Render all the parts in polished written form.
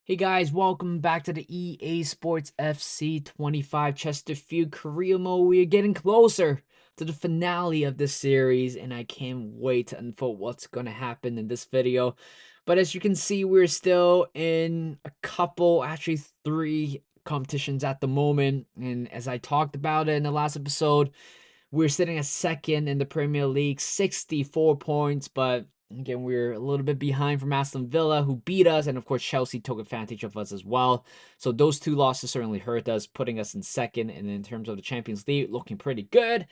Hey guys, welcome back to the EA Sports FC 25 Chesterfield Career Mode. We are getting closer to the finale of this series, and I can't wait to unfold what's going to happen in this video. But as you can see, we're still in a couple, actually three competitions at the moment. And as I talked about it in the last episode, we're sitting at second in the Premier League, 64 points, but again, we're a little bit behind from Aston Villa, who beat us, and of course, Chelsea took advantage of us as well. So those two losses certainly hurt us, putting us in second. And in terms of the Champions League, looking pretty good,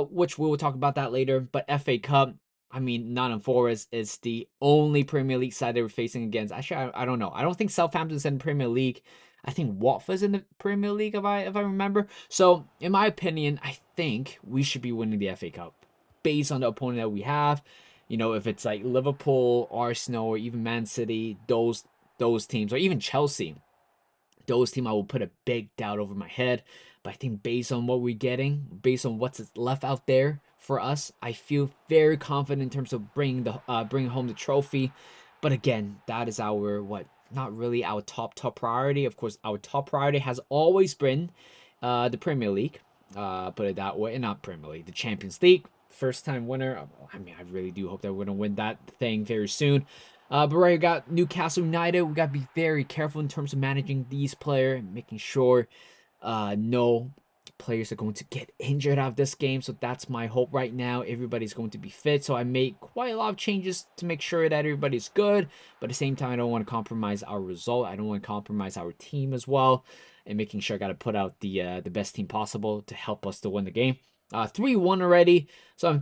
which we will talk about that later. But FA Cup, I mean, Nottingham Forest is the only Premier League side they were facing against. Actually, I don't know. I don't think Southampton's in the Premier League. I think Watford's in the Premier League, if I remember. So, in my opinion, I think we should be winning the FA Cup based on the opponent that we have. You know, if it's like Liverpool, Arsenal, or even Man City, those teams, or even Chelsea, those teams I will put a big doubt over my head. But I think based on what we're getting, based on what's left out there for us, I feel very confident in terms of bringing home the trophy. But again, that is our what not really our top priority. Of course, our top priority has always been the Premier League. Put it that way, not Premier League, the Champions League. First time winner. I mean, I really do hope that we're gonna win that thing very soon. But right, we got Newcastle United. We got to be very careful in terms of managing these players, making sure no players are going to get injured out of this game. So that's my hope right now. Everybody's going to be fit. So I made quite a lot of changes to make sure that everybody's good. But at the same time, I don't want to compromise our result. I don't want to compromise our team as well. And making sure I got to put out the best team possible to help us to win the game. 3-1 already. So I'm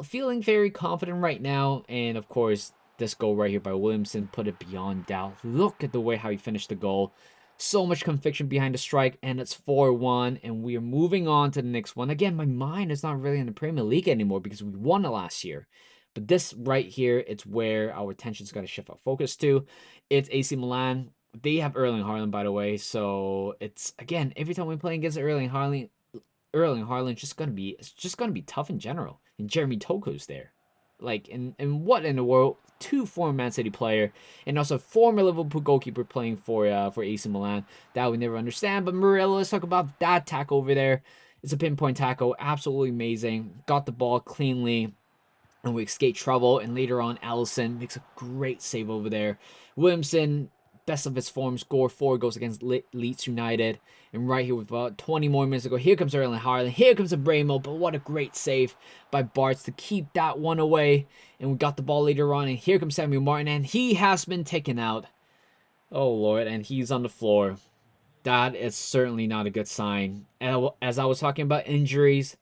feeling very confident right now. And of course, this goal right here by Williamson put it beyond doubt. Look at the way how he finished the goal. So much conviction behind the strike, and it's 4-1, and we are moving on to the next one. Again, my mind is not really in the Premier League anymore because we won it last year. But this right here, it's where our attention's got to shift our focus to. It's AC Milan. They have Erling Haaland, by the way. So it's again, every time we play against Erling Haaland it's just gonna be tough in general. And Jeremy Toko's there. Like, and what in the world? Two former Man City player and also former Liverpool goalkeeper playing for AC Milan. That we never understand. But Murillo, let's talk about that tackle over there. It's a pinpoint tackle, absolutely amazing. Got the ball cleanly, and we escape trouble. And later on, Allison makes a great save over there. Williamson, best of his form, scored 4 goals against Leeds United. And right here with about 20 more minutes to go, here comes Erling Haaland. Here comes Abramo, but what a great save by Bartz to keep that one away. And we got the ball later on, and here comes Samuel Martin, and he has been taken out. Oh, Lord, and he's on the floor. That is certainly not a good sign. And as I was talking about injuries,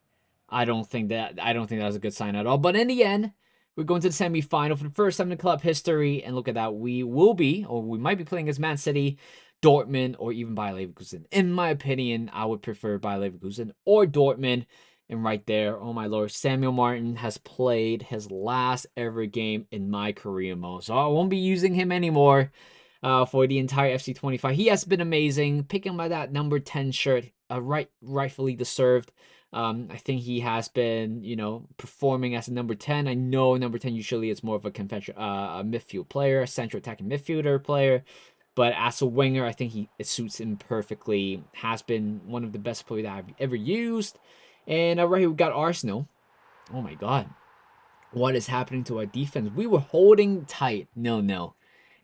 I don't think that was a good sign at all. But in the end, we're going to the semifinal for the first time in club history, and look at that, we will be, or we might be playing against Man City, Dortmund, or even Bayer Leverkusen. In my opinion, I would prefer Bayer Leverkusen or Dortmund. And right there, oh my lord, Samuel Martin has played his last ever game in my career mode, so I won't be using him anymore. For the entire FC25. He has been amazing. Picking by that number 10 shirt, rightfully deserved. I think he has been, performing as a number 10. I know number 10 usually is more of a a midfield player, a central attacking midfielder player. But as a winger, I think it suits him perfectly. Has been one of the best players that I've ever used. And right here we got Arsenal. Oh my god. What is happening to our defense? We were holding tight, 0-0,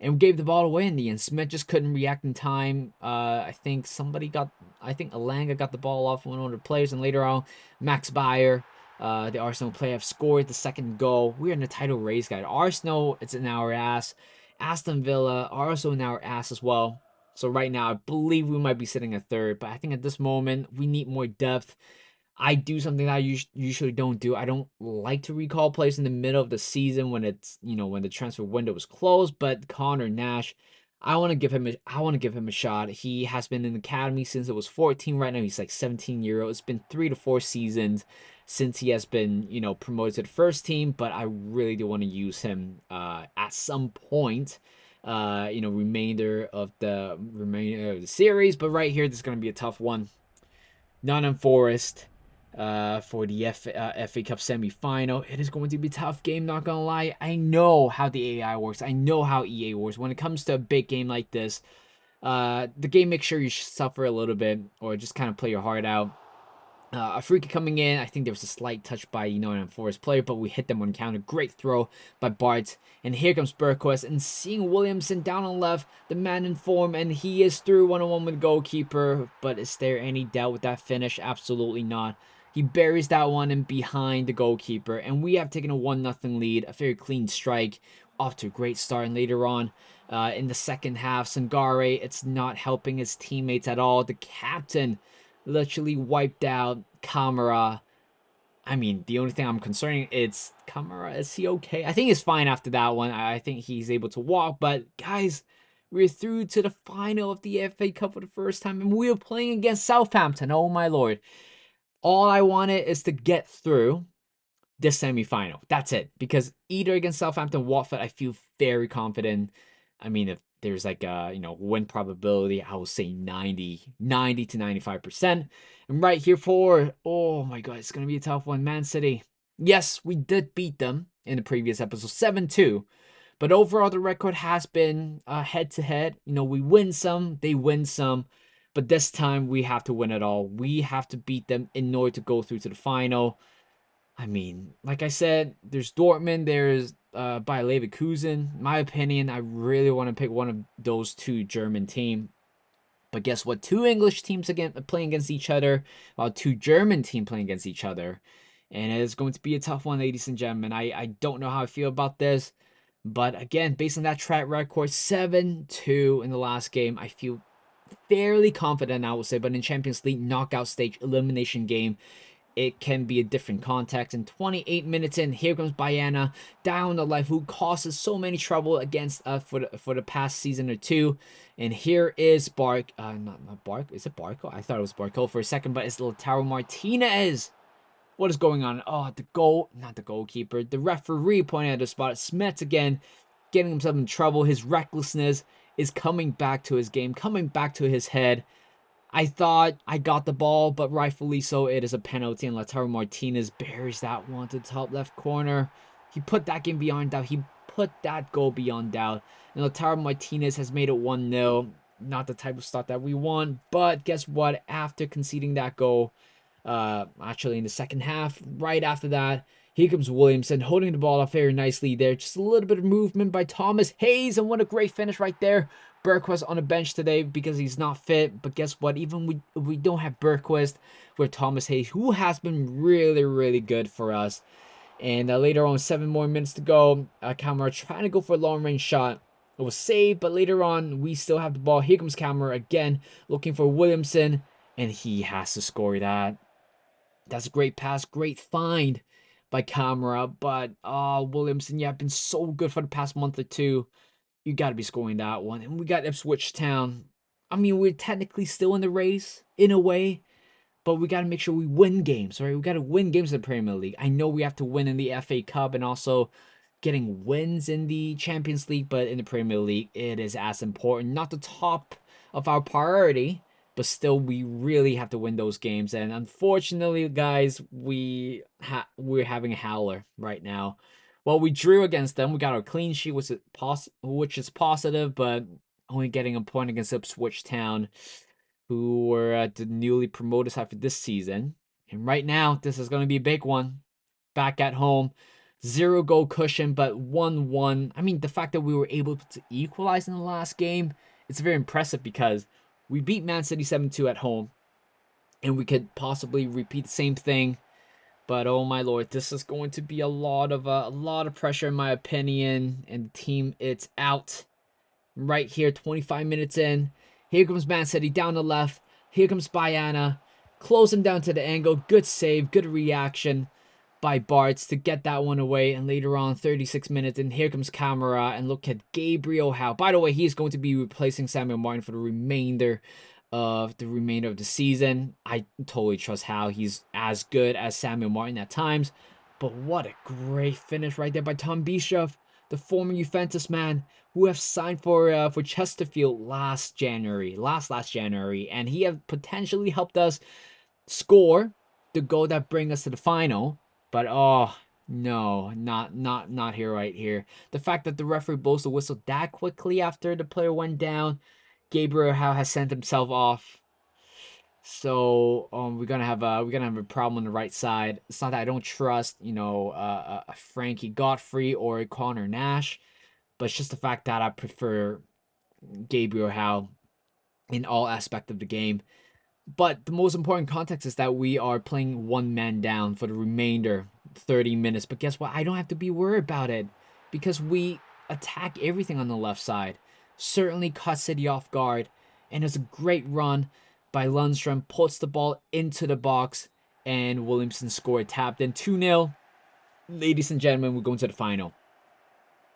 and we gave the ball away in the end. Smith just couldn't react in time. I think Alanga got the ball off one of the players, and later on, Max Bayer, the Arsenal player, have scored the second goal. We're in the title race, guys. Arsenal, it's in our ass. Aston Villa are also in our ass as well. So right now, I believe we might be sitting at third, but I think at this moment, we need more depth. I do something that I usually don't do. I don't like to recall players in the middle of the season when it's, when the transfer window is closed. But Connor Nash, I want to give him a shot. He has been in the academy since it was 14. Right now he's like 17-year-old. It's been 3 to 4 seasons since he has been, promoted to the first team. But I really do want to use him at some point. Remainder of the series. But right here, this is gonna be a tough one. Nottingham Forest for the FA Cup semi-final. It is going to be a tough game, not gonna lie. I know how the AI works. I know how EA works. When it comes to a big game like this, the game makes sure you suffer a little bit or just kind of play your heart out. A free kick coming in. I think there was a slight touch by an Forest player, but we hit them on counter. Great throw by Bart. And here comes Berquist. And seeing Williamson down on left, the man in form, and he is through 1-on-1 with the goalkeeper. But is there any doubt with that finish? Absolutely not. He buries that one in behind the goalkeeper. And we have taken a 1-0 lead. A very clean strike. Off to a great start. And later on, in the second half, Sangare, it's not helping his teammates at all. The captain literally wiped out Kamara. I mean, the only thing I'm concerning is Kamara. Is he okay? I think he's fine after that one. I think he's able to walk. But guys, we're through to the final of the FA Cup for the first time, and we are playing against Southampton. Oh my lord! All I wanted is to get through this semifinal. That's it. Because either against Southampton, Watford, I feel very confident. I mean, if there's like a win probability, I will say 90 to 95%. And right here for, oh my god, it's gonna be a tough one. Man City. Yes, we did beat them in the previous episode 7-2. But overall, the record has been head to head. We win some, they win some. But this time we have to win it all. We have to beat them in order to go through to the final. I mean, like I said, there's Dortmund, there's Bayer Leverkusen. In my opinion, I really want to pick one of those two German teams. But guess what? Two English teams again playing against each other, while two German teams playing against each other. And it is going to be a tough one, ladies and gentlemen. I don't know how I feel about this. But again, based on that track record, 7-2 in the last game, I feel fairly confident, I would say. But in Champions League knockout stage elimination game, it can be a different context. And 28 minutes in, here comes Bayana down the left, who causes so many trouble against us for the past season or two. And here is not Bark. Is it Barco? I thought it was Barco for a second, but it's Lautaro Martinez. What is going on? Oh, not the goalkeeper. The referee pointing at the spot. Smets again, getting himself in trouble. His recklessness is coming back to his game, coming back to his head. I thought I got the ball, but rightfully so, it is a penalty, and Lautaro Martinez buries that one to the top left corner. He put that game beyond doubt. He put that goal beyond doubt. And Lautaro Martinez has made it 1-0. Not the type of start that we want, but guess what? After conceding that goal, actually in the second half, right after that, here comes Williamson holding the ball up very nicely there. Just a little bit of movement by Thomas Hayes, and what a great finish right there. Bergquist on the bench today because he's not fit. But guess what? Even we don't have Bergquist with Thomas Hayes, who has been really, really good for us. And later on, 7 more minutes to go. Kamara trying to go for a long-range shot. It was saved, but later on, we still have the ball. Here comes Kamara again, looking for Williamson, and he has to score that. That's a great pass, great find by Kamara. But Williamson, you have been so good for the past month or two. You got to be scoring that one. And we got Ipswich Town. I mean, we're technically still in the race, in a way. But we got to make sure we win games, right? We got to win games in the Premier League. I know we have to win in the FA Cup and also getting wins in the Champions League. But in the Premier League, it is as important. Not the top of our priority. But still, we really have to win those games. And unfortunately, guys, we're having a howler right now. Well, we drew against them. We got our clean sheet, which is positive, but only getting a point against Ipswich Town, who were at the newly promoted side for this season. And right now, this is going to be a big one. Back at home, 0-goal cushion, but 1-1. I mean, the fact that we were able to equalize in the last game, it's very impressive because we beat Man City 7-2 at home, and we could possibly repeat the same thing. But oh my lord, this is going to be a lot of pressure in my opinion. And the team, it's out right here. 25 minutes in. Here comes Man City down the left. Here comes Bayana. Close him down to the angle. Good save, good reaction by Bartz to get that one away. And later on, 36 minutes, and here comes Kamara. And look at Gabriel Howe. By the way, he's going to be replacing Samuel Martin for the remainder of the season. I totally trust Howe. He's as good as Samuel Martin at times. But what a great finish right there by Tom Bischoff, the former Juventus man, who have signed for Chesterfield last January, and he have potentially helped us score the goal that bring us to the final. But oh no, not here, right here. The fact that the referee blows the whistle that quickly after the player went down Gabriel Howe has sent himself off. So we're gonna have a problem on the right side. It's not that I don't trust, a Frankie Godfrey or a Connor Nash, but it's just the fact that I prefer Gabriel Howe in all aspect of the game. But the most important context is that we are playing one man down for the remainder 30 minutes. But guess what? I don't have to be worried about it because we attack everything on the left side. Certainly caught City off guard. And it's a great run by Lundstrom. Puts the ball into the box. And Williamson scored. Tapped in 2-0. Ladies and gentlemen, we're going to the final.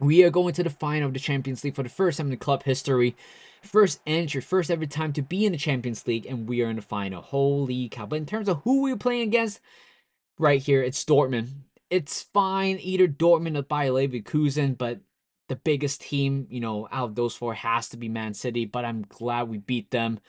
We are going to the final of the Champions League for the first time in the club history. First entry, first ever time to be in the Champions League, and we are in the final. Holy cow. But in terms of who we're playing against, right here, it's Dortmund. It's fine, either Dortmund or Bayer Leverkusen, but the biggest team, out of those four has to be Man City, but I'm glad we beat them.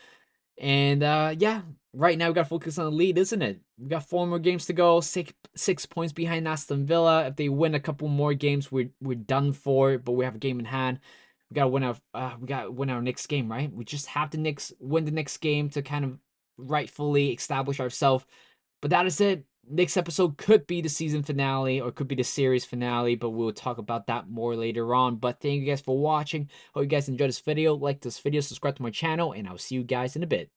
And yeah, right now we got to focus on the lead, isn't it? We got 4 more games to go. Six points behind Aston Villa. If they win a couple more games, we're done for. But we have a game in hand. We got to win our next game, right? We just have to win the next game to kind of rightfully establish ourselves. But that is it. Next episode could be the season finale or could be the series finale, but we'll talk about that more later on. But thank you guys for watching. Hope you guys enjoyed this video. Like this video, subscribe to my channel, and I'll see you guys in a bit.